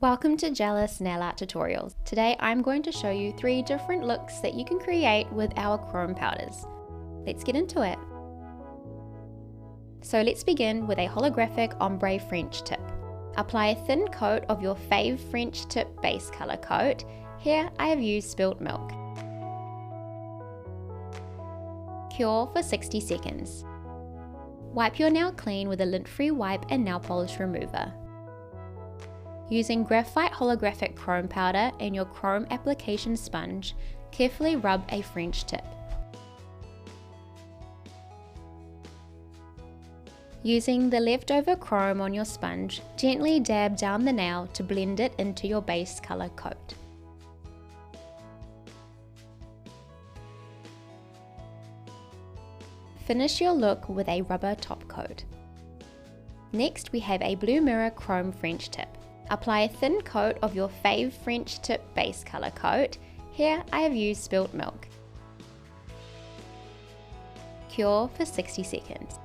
Welcome to Gelous Nail Art Tutorials. Today I'm going to show you 3 different looks that you can create with our chrome powders. Let's get into it. So let's begin with a holographic ombre French tip. Apply a thin coat of your fave French tip base color coat. Here I have used spilt milk. Cure for 60 seconds. Wipe your nail clean with a lint-free wipe and nail polish remover. Using Graphite holographic chrome powder and your chrome application sponge, carefully rub a French tip. Using the leftover chrome on your sponge, gently dab down the nail to blend it into your base color coat. Finish your look with a rubber top coat. Next we have a blue mirror chrome French tip. Apply a thin coat of your fave French tip base color coat. Here I have used spilt milk. Cure for 60 seconds.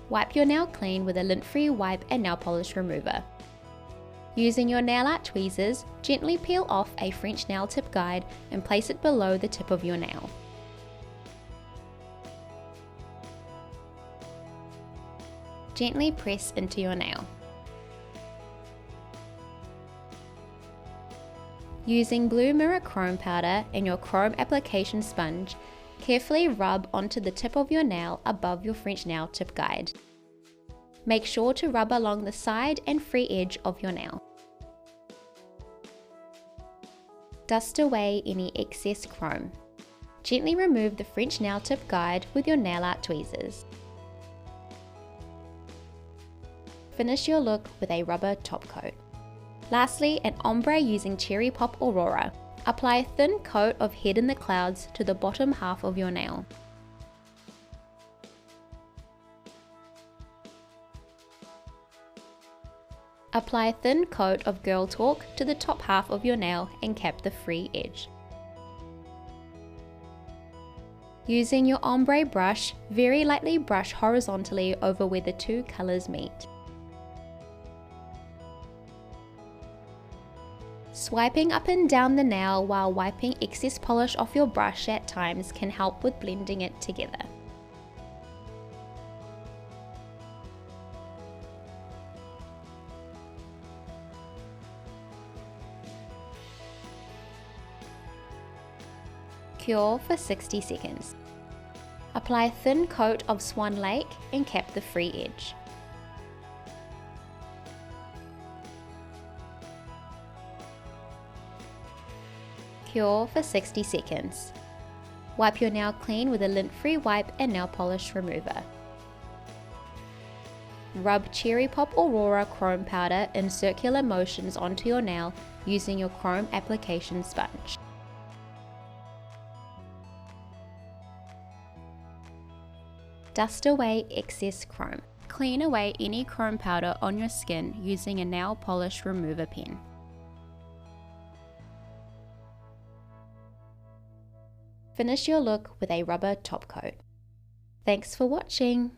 Wipe your nail clean with a lint-free wipe and nail polish remover. Using your nail art tweezers, gently peel off a French nail tip guide and place it below the tip of your nail. Gently press into your nail. Using blue mirror chrome powder and your chrome application sponge, carefully rub onto the tip of your nail above your French nail tip guide. Make sure to rub along the side and free edge of your nail. Dust away any excess chrome. Gently remove the French nail tip guide with your nail art tweezers. Finish your look with a rubber top coat. Lastly, an ombre using Cherry Pop Aurora. Apply a thin coat of Head in the Clouds to the bottom half of your nail. Apply a thin coat of Girl Talk to the top half of your nail and cap the free edge. Using your ombre brush, very lightly brush horizontally over where the two colors meet. Swiping up and down the nail while wiping excess polish off your brush at times can help with blending it together. Cure for 60 seconds. Apply a thin coat of Swan Lake and cap the free edge. Cure for 60 seconds. Wipe your nail clean with a lint-free wipe and nail polish remover. Rub Cherry Pop Aurora chrome powder in circular motions onto your nail using your chrome application sponge. Dust away excess chrome. Clean away any chrome powder on your skin using a nail polish remover pen. Finish your look with a rubber top coat. Thanks for watching.